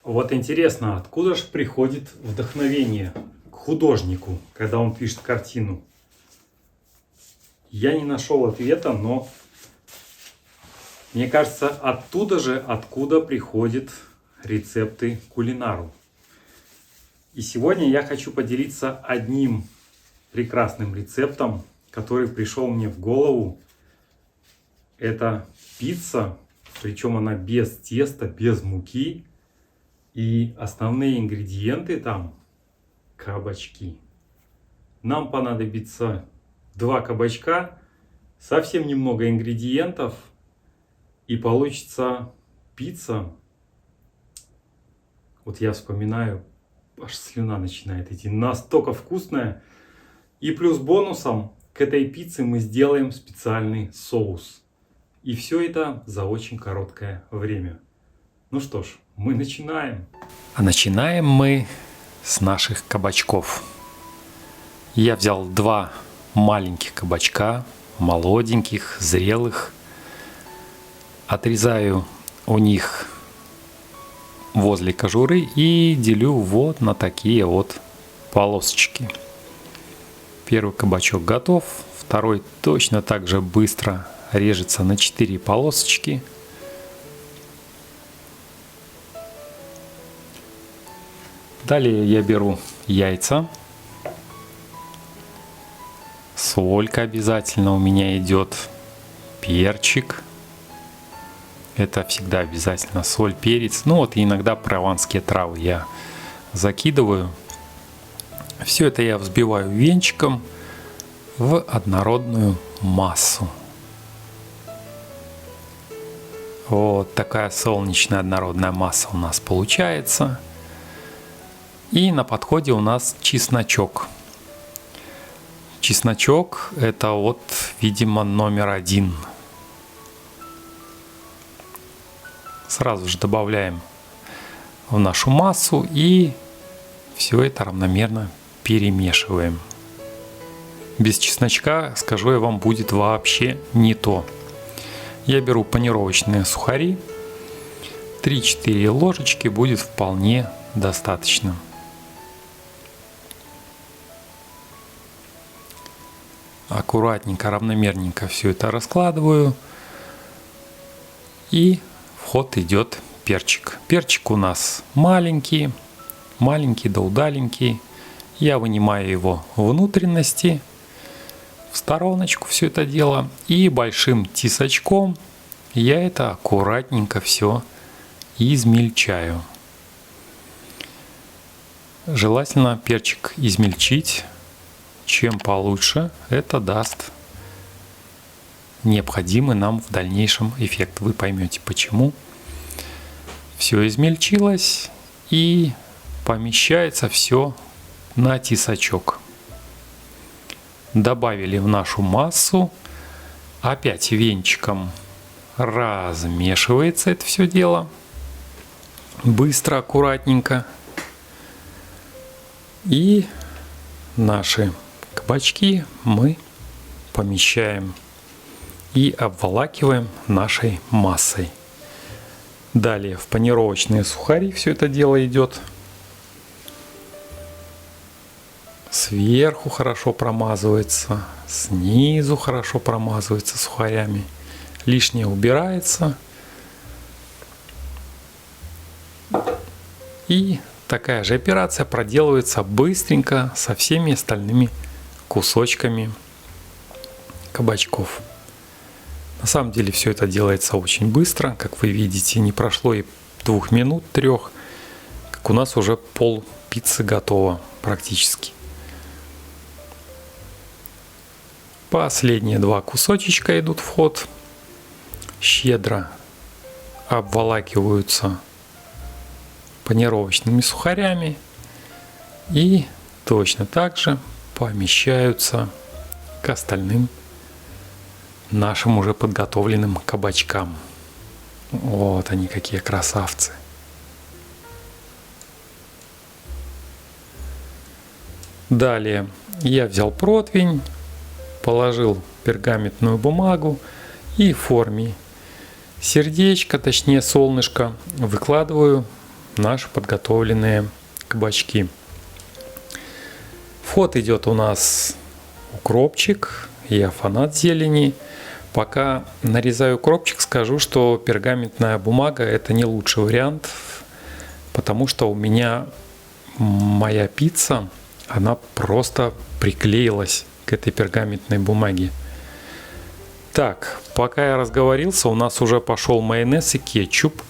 Вот интересно, откуда же приходит вдохновение к художнику, когда он пишет картину? Я не нашел ответа, но мне кажется, оттуда же, откуда приходят рецепты кулинару. И сегодня я хочу поделиться одним прекрасным рецептом, который пришел мне в голову. Это пицца, причем она без теста, без муки. И основные ингредиенты там кабачки. Нам понадобится 2 кабачка, совсем немного ингредиентов, и получится пицца. Вот я вспоминаю, аж слюна начинает идти. Настолько вкусная. И плюс бонусом к этой пицце мы сделаем специальный соус. И все это за очень короткое время. Ну что ж, мы начинаем. А начинаем мы с наших кабачков. Я взял 2 маленьких кабачка, молоденьких, зрелых. Отрезаю у них возле кожуры и делю вот на такие вот полосочки. Первый кабачок готов, второй точно так же быстро режется на 4 полосочки. Далее я беру яйца. Солька обязательно у меня идет. Перчик. Это всегда обязательно соль, перец. Ну вот и иногда прованские травы я закидываю. Все это я взбиваю венчиком в однородную массу. Вот такая солнечная однородная масса у нас получается. И на подходе у нас чесночок. Чесночок это вот, видимо, номер 1. Сразу же добавляем в нашу массу и все это равномерно перемешиваем. Без чесночка, скажу я вам, будет вообще не то. Я беру панировочные сухари. 3-4 ложечки будет вполне достаточно. Аккуратненько, равномерненько все это раскладываю. И в ход идет перчик. Перчик у нас маленький да удаленький. Я вынимаю его внутренности в стороночку все это дело. И большим тесачком я это аккуратненько все измельчаю. Желательно перчик измельчить. Чем получше, это даст необходимый нам в дальнейшем эффект. Вы поймете почему. Все измельчилось и помещается все на тесачок. Добавили в нашу массу. Опять венчиком размешивается это все дело. Быстро, аккуратненько. И наши кабачки мы помещаем и обволакиваем нашей массой. Далее в панировочные сухари все это дело идет. Сверху хорошо промазывается, снизу хорошо промазывается сухарями. Лишнее убирается. И такая же операция проделывается быстренько со всеми остальными кусочками кабачков. На самом деле все это делается очень быстро. Как вы видите, не прошло и 2 минут, 3, как у нас уже пол пиццы готово практически. Последние 2 кусочечка идут в ход. Щедро обволакиваются панировочными сухарями и точно так же помещаются к остальным нашим уже подготовленным кабачкам. Вот они какие красавцы. Далее я взял противень, положил пергаментную бумагу и в форме сердечко, точнее солнышко, выкладываю наши подготовленные кабачки. В ход идет у нас укропчик. Я фанат зелени. Пока нарезаю укропчик, скажу, что пергаментная бумага это не лучший вариант, потому что у меня моя пицца, она просто приклеилась к этой пергаментной бумаге. Так, пока я разговорился, у нас уже пошел майонез и кетчуп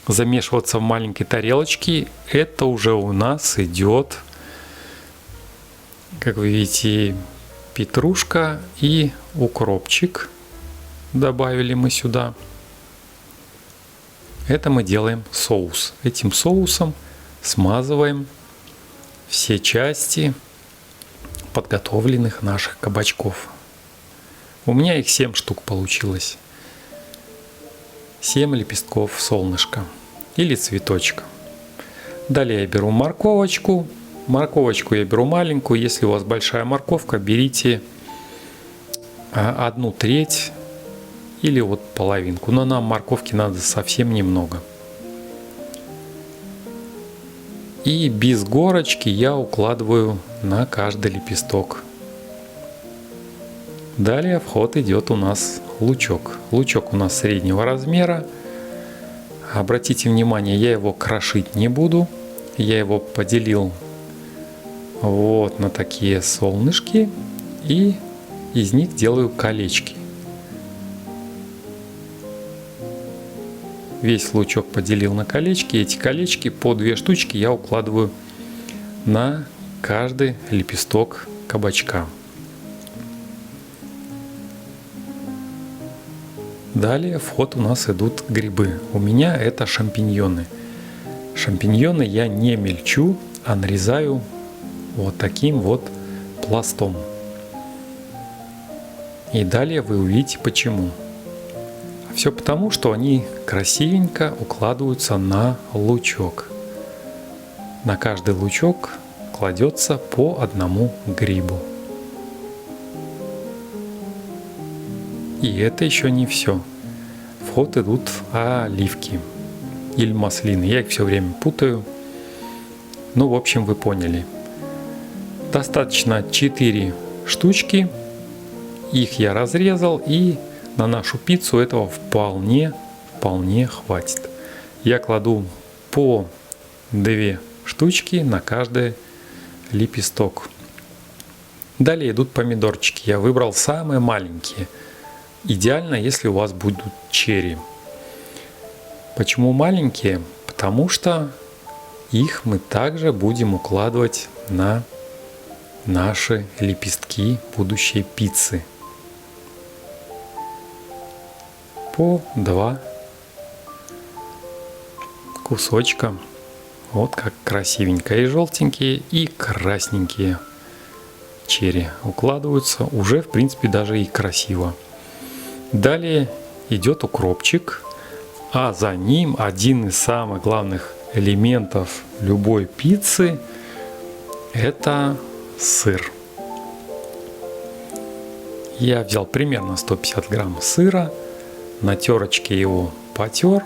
замешиваться в маленькой тарелочке. Это уже у нас идет, как вы видите, петрушка и укропчик. Добавили мы сюда. Это мы делаем соус. Этим соусом смазываем все части подготовленных наших кабачков. У меня их 7 штук получилось. 7 лепестков солнышка или цветочка. Далее я беру морковочку. Морковочку я беру маленькую. Если у вас большая морковка, берите 1/3 или вот половинку. Но нам морковки надо совсем немного. И без горочки я укладываю на каждый лепесток. Далее в ход идет у нас лучок. Лучок у нас среднего размера. Обратите внимание, я его крошить не буду. Я его поделил вот на такие солнышки. И из них делаю колечки. Весь лучок поделил на колечки. Эти колечки по 2 штучки я укладываю на каждый лепесток кабачка. Далее в ход у нас идут грибы. У меня это шампиньоны. Шампиньоны я не мельчу, а нарезаю вот таким вот пластом. И далее вы увидите почему. Все потому, что они красивенько укладываются на лучок. На каждый лучок кладется по одному грибу. И это еще не все. В ход идут оливки или маслины. Я их все время путаю. Ну, в общем, вы поняли. Достаточно 4 штучки. Их я разрезал, и на нашу пиццу этого вполне хватит. Я кладу по 2 штучки на каждый лепесток. Далее идут помидорчики. Я выбрал самые маленькие. Идеально, если у вас будут черри. Почему маленькие? Потому что их мы также будем укладывать на наши лепестки будущей пиццы. По 2 кусочка. Вот как красивенько. И желтенькие, и красненькие черри укладываются. Уже, в принципе, даже и красиво. Далее идет укропчик, а за ним один из самых главных элементов любой пиццы – это сыр. Я взял примерно 150 грамм сыра, на терочке его потер,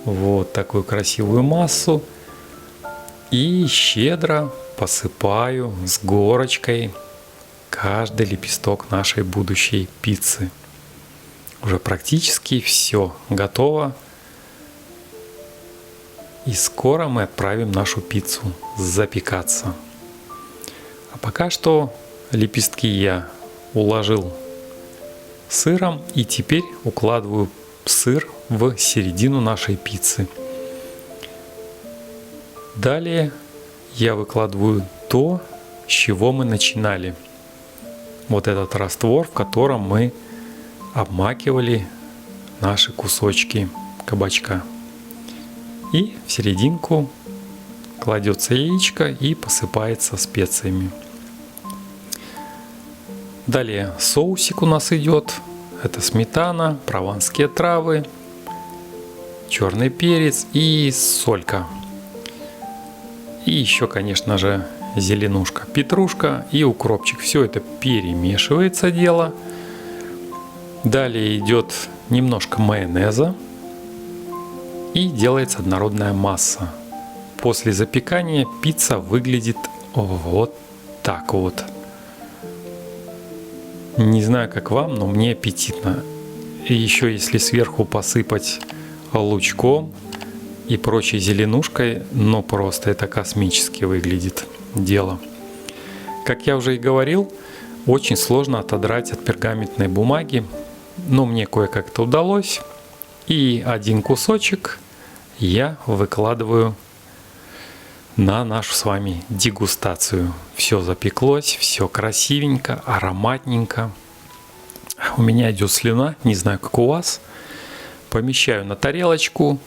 вот такую красивую массу, и щедро посыпаю с горочкой каждый лепесток нашей будущей пиццы. Уже практически все готово. И скоро мы отправим нашу пиццу запекаться. А пока что лепестки я уложил сыром. И теперь укладываю сыр в середину нашей пиццы. Далее я выкладываю то, с чего мы начинали. Вот этот раствор, в котором мы обмакивали наши кусочки кабачка. И в серединку кладется яичко и посыпается специями. Далее соусик у нас идет. Это сметана, прованские травы, черный перец и солька. И еще, конечно же, зеленушка, петрушка и укропчик. Все это перемешивается дело. Далее идет немножко майонеза и делается однородная масса. после запекания пицца выглядит вот так вот. Не знаю, как вам, но мне аппетитно. И еще если сверху посыпать лучком и прочей зеленушкой, ну просто это космически выглядит дело. Как я уже и говорил, очень сложно отодрать от пергаментной бумаги, но мне кое-как это удалось. И один кусочек я выкладываю на нашу с вами дегустацию. Все запеклось, все красивенько, ароматненько. У меня идет слюна, не знаю, как у вас. Помещаю на тарелочку.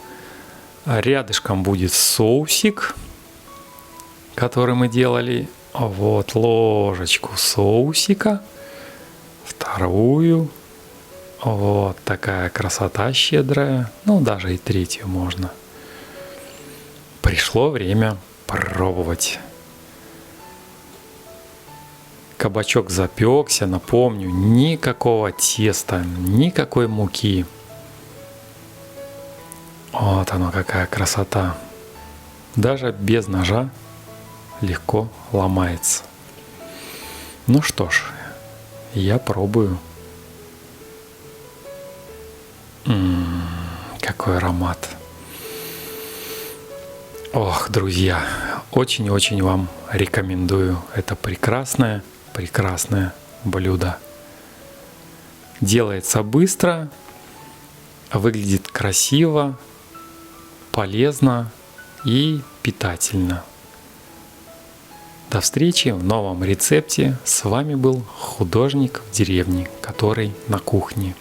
Рядышком будет соусик, который мы делали. Вот ложечку соусика. Вторую. Вот такая красота щедрая. Ну, даже и третью можно. Пришло время пробовать. Кабачок запекся, напомню, никакого теста, никакой муки. Вот оно, какая красота. Даже без ножа легко ломается. Ну что ж, я пробую. Какой аромат. Ох, друзья, очень-очень вам рекомендую это прекрасное блюдо. Делается быстро, выглядит красиво, полезно и питательно. До встречи в новом рецепте. С вами был художник в деревне, который на кухне.